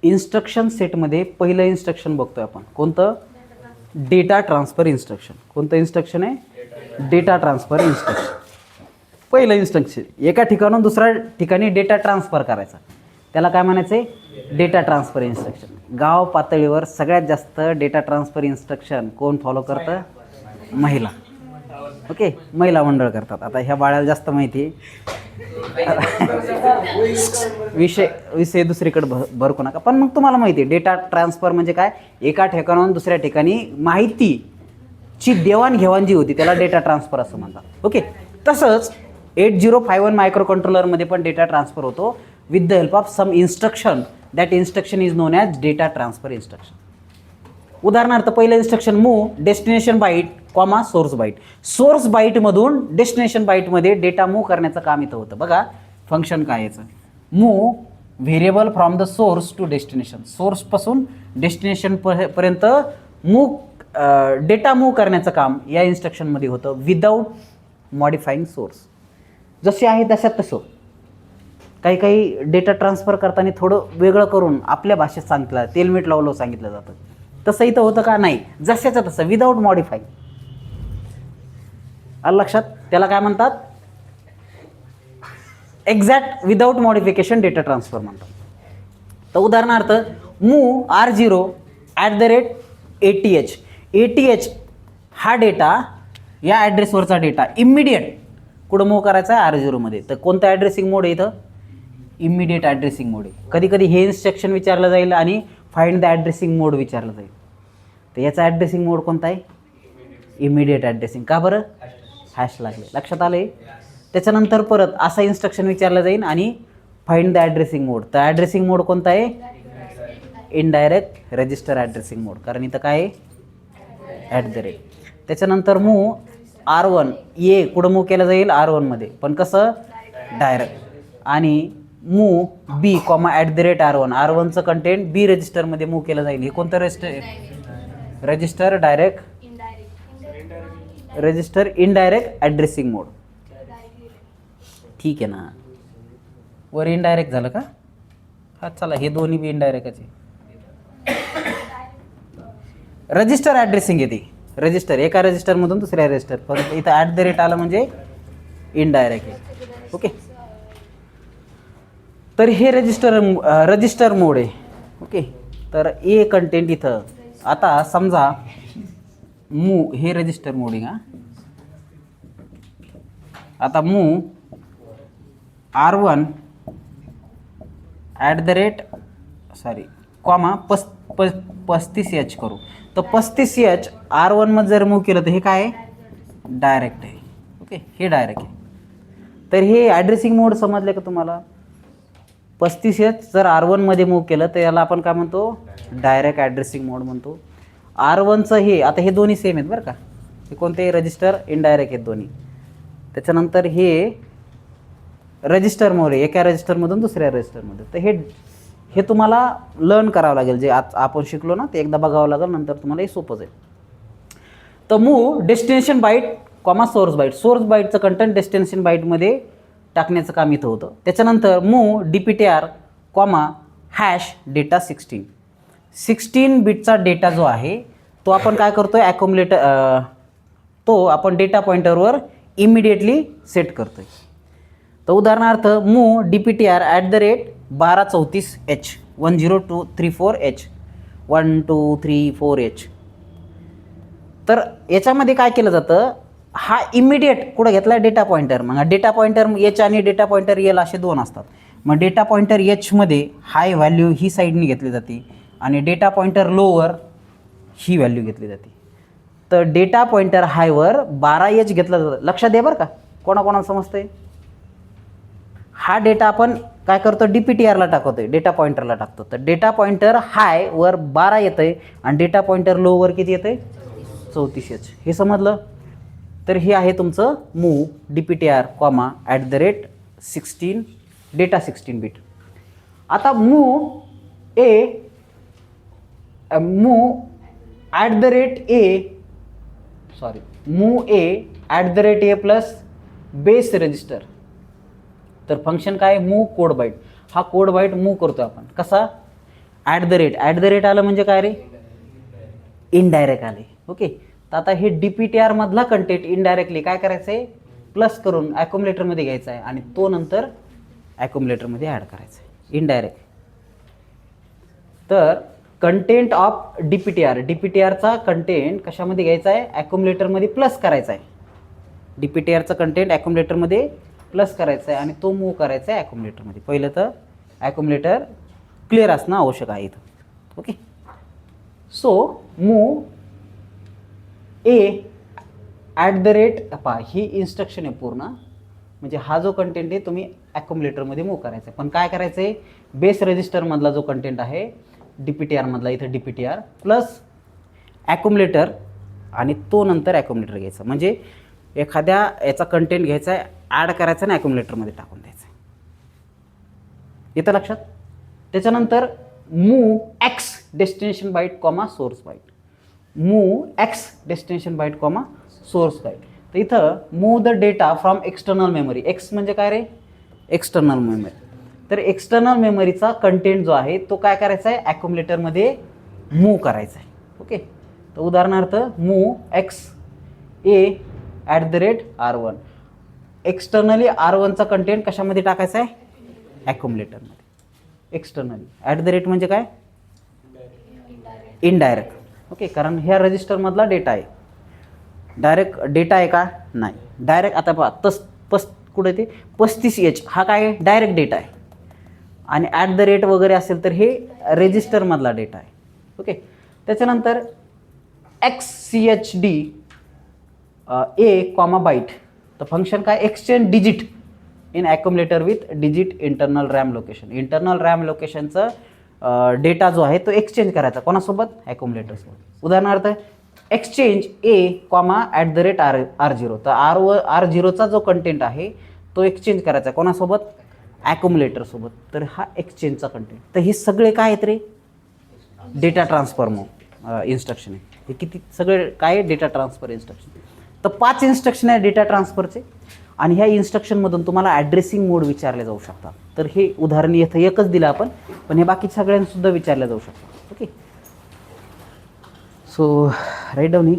Instruction सेटमध्ये पहिलं instruction बघतोय आपण, कोणतं? Data transfer instruction. कोणतं इन्स्ट्रक्शन आहे? Data transfer instruction. पहिलं इन्स्ट्रक्शन, एका ठिकाणून दुसऱ्या ठिकाणी डेटा ट्रान्सफर करायचा, त्याला काय म्हणायचं आहे? Data transfer instruction. गाव पातळीवर सगळ्यात जास्त डेटा ट्रान्सफर इन्स्ट्रक्शन कोण फॉलो करतं? महिला. ओके, महिला मंडळ करतात. आता ह्या बाळाला जास्त माहिती आहे, विषय दुसरीकडे भरकू नका. पण मग तुम्हाला माहिती आहे डेटा ट्रान्सफर म्हणजे काय? एका ठिकाणाहून दुसऱ्या ठिकाणी माहितीची देवाणघेवाण जी होती त्याला डेटा ट्रान्सफर असं म्हणतात. ओके, तसंच 8051 मायक्रो कंट्रोलरमध्ये पण डेटा ट्रान्सफर होतो with the help of some instruction. That instruction is known as data transfer instruction. उदाहरणार्थ पहिलं instruction move destination byte comma source byte. Source बाईटमधून डेस्टिनेशन बाईटमध्ये डेटा मूव्ह करण्याचं काम इथं होतं. बघा फंक्शन काय याचं? Move variable from the source to destination. सोर्सपासून डेस्टिनेशन पर्यंत डेटा मूव्ह करण्याचं काम या इन्स्ट्रक्शनमध्ये होतं विदाऊट मॉडिफाईंग सोर्स. जसे आहे तशात तसं. काही डेटा ट्रान्सफर करताना थोडं वेगळं करून आपल्या भाषेत सांगितलं, तेलमीठ लावलं सांगितलं जातं. तसं इथं होतं का? नाही, जशाचं तसं विदाऊट मॉडिफाय. आलं लक्षात? त्याला काय म्हणतात? Exact without modification data transfer म्हणतात. तर उदाहरणार्थ मूव्ह R0 @ATH. ATH हा डेटा, या ॲड्रेसवरचा डेटा इमिडिएट कुठं मूव्ह करायचा आहे? R0 मध्ये. तर कोणतं ॲड्रेसिंग मोड आहे इथं? इमिडिएट ॲड्रेसिंग मोड आहे. कधी कधी हे इन्स्ट्रक्शन विचारलं जाईल आणि फाइंड द ॲड्रेसिंग मोड विचारलं जाईल. तर याचा ॲड्रेसिंग मोड कोणता आहे? Immediate addressing. का बरं? हॅश लागले. लक्षात आले? त्याच्यानंतर परत असा इन्स्ट्रक्शन विचारलं जाईल आणि फाइंड द ॲड्रेसिंग मोड. तर ॲड्रेसिंग मोड कोणता आहे? इनडायरेक्ट रजिस्टर ॲड्रेसिंग मोड. कारण इथं काय आहे? @. त्याच्यानंतर मूव्ह R1 कुठं मूव्ह केलं जाईल? R1 मध्ये. पण कसं? डायरेक्ट. आणि मूव्ह B @R1. R1चं कंटेंट B रजिस्टरमध्ये मूव्ह केलं जाईल. हे कोणतं register? Direct register indirect addressing mode. ठीक आहे ना? वर इनडायरेक्ट झालं का? हा चला, हे दोन्ही बी इनडायरेक्टच आहे. रजिस्टर ॲड्रेसिंग येते. रजिस्टर एका रजिस्टरमधून दुसऱ्या रजिस्टर, पण इथं @ आलं म्हणजे इनडायरेक्ट आहे. ओके, तर हे रजिस्टर मोड आहे. ओके, तर ए कंटेंट इथं. आता समजा मूव्ह हे रजिस्टर मोड आहे का? आता मूव्ह R1 35H करू. तर 35H R1 मध्ये जर मूव्ह केलं तर हे काय आहे? डायरेक्ट आहे. ओके, हे डायरेक्ट आहे. तर हे ॲड्रेसिंग मोड समजले का तुम्हाला? 35H जर R1 मध्ये मूव्ह केलं तर याला आपण काय म्हणतो? डायरेक्ट ॲड्रेसिंग मोड म्हणतो. R1चं हे, आता हे दोन्ही सेम आहेत बरं का? हे कोणते रजिस्टर? इनडायरेक्ट आहेत दोन्ही. त्याच्यानंतर हे रजिस्टर मोड आहे, एका रजिस्टरमधून दुसऱ्या रजिस्टरमध्ये. तर हे तुम्हाला लर्न करावं लागेल. जे आज आपण शिकलो ना ते एकदा बघावं लागेल, नंतर तुम्हाला हे सोपं जाईल. तर move destination byte source byte. Source बाईटचं कंटेंट डेस्टिनेशन बाईटमध्ये टाकण्याचं काम इथं होतं. त्याच्यानंतर मूव्ह DPTR #डेटा 16. 16 बिटचा डेटा जो आहे तो आपण काय करतोय? तो आपण डेटा पॉइंटरवर इमिडिएटली सेट करतोय. तर उदाहरणार्थ move DPTR @1234H 10234H 1234H. तर याच्यामध्ये काय केलं जातं? हा इमिडिएट कुठं घेतला? Data pointer. मग डेटा पॉइंटर H आणि डेटा पॉइंटर L असे दोन असतात. मग डेटा पॉइंटर H मध्ये हाय व्हॅल्यू ही साईडनी घेतली जाते आणि डेटा पॉइंटर लोवर ही व्हॅल्यू घेतली जाते. तर डेटा पॉइंटर हायवर 12H घेतला जातं. लक्षात द्या बरं का, कोणाकोणाला समजतंय? हा डेटा आपण काय करतो? DPTRला टाकतोय, डेटा पॉइंटरला टाकतो. तर डेटा पॉइंटर हाय वर 12 येतं आहे आणि डेटा पॉइंटर लोवर किती येतं आहे? 34H. हे समजलं? तर हे आहे तुमचं मूव्ह DPTR @16 डेटा 16 बिट. आता move A plus base register. तर फंक्शन काय? Move code byte. हा कोड बाईट मूव्ह करतो आपण. कसा? ॲट द रेट आलं म्हणजे काय रे, इनडायरेक्ट आले. ओके, तर आता हे DPTR मधला कंटेंट इनडायरेक्टली काय करायचं आहे, प्लस करून ॲक्युमुलेटरमध्ये घ्यायचा आहे आणि तो नंतर ॲक्युमुलेटरमध्ये ॲड करायचा आहे इनडायरेक्ट. तर कंटेंट ऑफ DPTRचा कंटेंट कशामध्ये घ्यायचा आहे, ॲक्युमुलेटरमध्ये प्लस करायचा आहे. DPTRचा कंटेंट ॲक्युमुलेटरमध्ये प्लस करायचा आहे आणि तो मूव्ह करायचा आहे ॲक्युमुलेटरमध्ये. पहिलं तर ॲक्युमुलेटर क्लिअर असणं आवश्यक आहे इथं. Okay, so move A at the rate, पहा ही इन्स्ट्रक्शन आहे पूर्ण, म्हणजे हा जो कंटेंट आहे तुम्ही ॲक्युमुलेटरमध्ये मूव्ह करायचा आहे. पण काय करायचं आहे, बेस रजिस्टरमधला जो कंटेंट आहे DPTR मधला, इथं DPTR प्लस ॲक्युमुलेटर आणि तो नंतर ॲक्युमुलेटर घ्यायचा. म्हणजे एखाद्या याचा कंटेंट घ्यायचा आहे, ॲड करायचा आणि ॲक्युमुलेटरमध्ये टाकून द्यायचा. येतं लक्षात. त्याच्यानंतर move X destination byte comma source byte, move X destination byte comma source byte. तर इथं move the data from external memory. X म्हणजे काय रे, एक्सटर्नल मेमरी. तर एक्सटर्नल मेमरीचा कंटेंट जो आहे तो काय करायचा आहे, ॲक्युमुलेटरमध्ये मूव्ह करायचा आहे. ओके, तर उदाहरणार्थ move X A at the rate R1. Externally R1चा कंटेंट कशामध्ये टाकायचा आहे, ॲक्युमुलेटरमध्ये. एक्सटर्नली ॲट द रेट म्हणजे काय, इनडायरेक्ट. ओके, कारण ह्या रजिस्टरमधला डेटा आहे. डायरेक्ट डेटा आहे का, नाही. डायरेक्ट आता पहा कुठे ते 35H हा काय आहे, डायरेक्ट डेटा आहे. आणि ॲट द रेट वगैरे असेल तर हे रजिस्टरमधला डेटा आहे. ओके, त्याच्यानंतर XCHD ए कॉमा बाईट. तर फंक्शन काय, exchange digit in accumulator with digit internal RAM location. Internal RAM लोकेशनचं डेटा जो आहे तो एक्सचेंज करायचा कोणासोबत, ॲक्युमुलेटरसोबत. उदाहरणार्थ exchange A comma at the rate R0. तर R0चा जो कंटेंट आहे तो एक्सचेंज करायचा कोणासोबत, ॲक्युमुलेटरसोबत. तर हा एक्सचेंजचा कंटेंट. तर हे सगळे काय आहेत रे, डेटा ट्रान्सफर इन्स्ट्रक्शन आहे. हे किती सगळे काय, डेटा ट्रान्सफर इन्स्ट्रक्शन. तर 5 इन्स्ट्रक्शन आहे डेटा ट्रान्सफरचे. आणि ह्या इन्स्ट्रक्शनमधून तुम्हाला ॲड्रेसिंग मोड विचारले जाऊ शकतात. तर हे उदाहरण इथं एकच दिलं आपण, पण हे बाकी सगळ्यांसुद्धा विचारले जाऊ शकतात. ओके, सो राईट डाऊन ही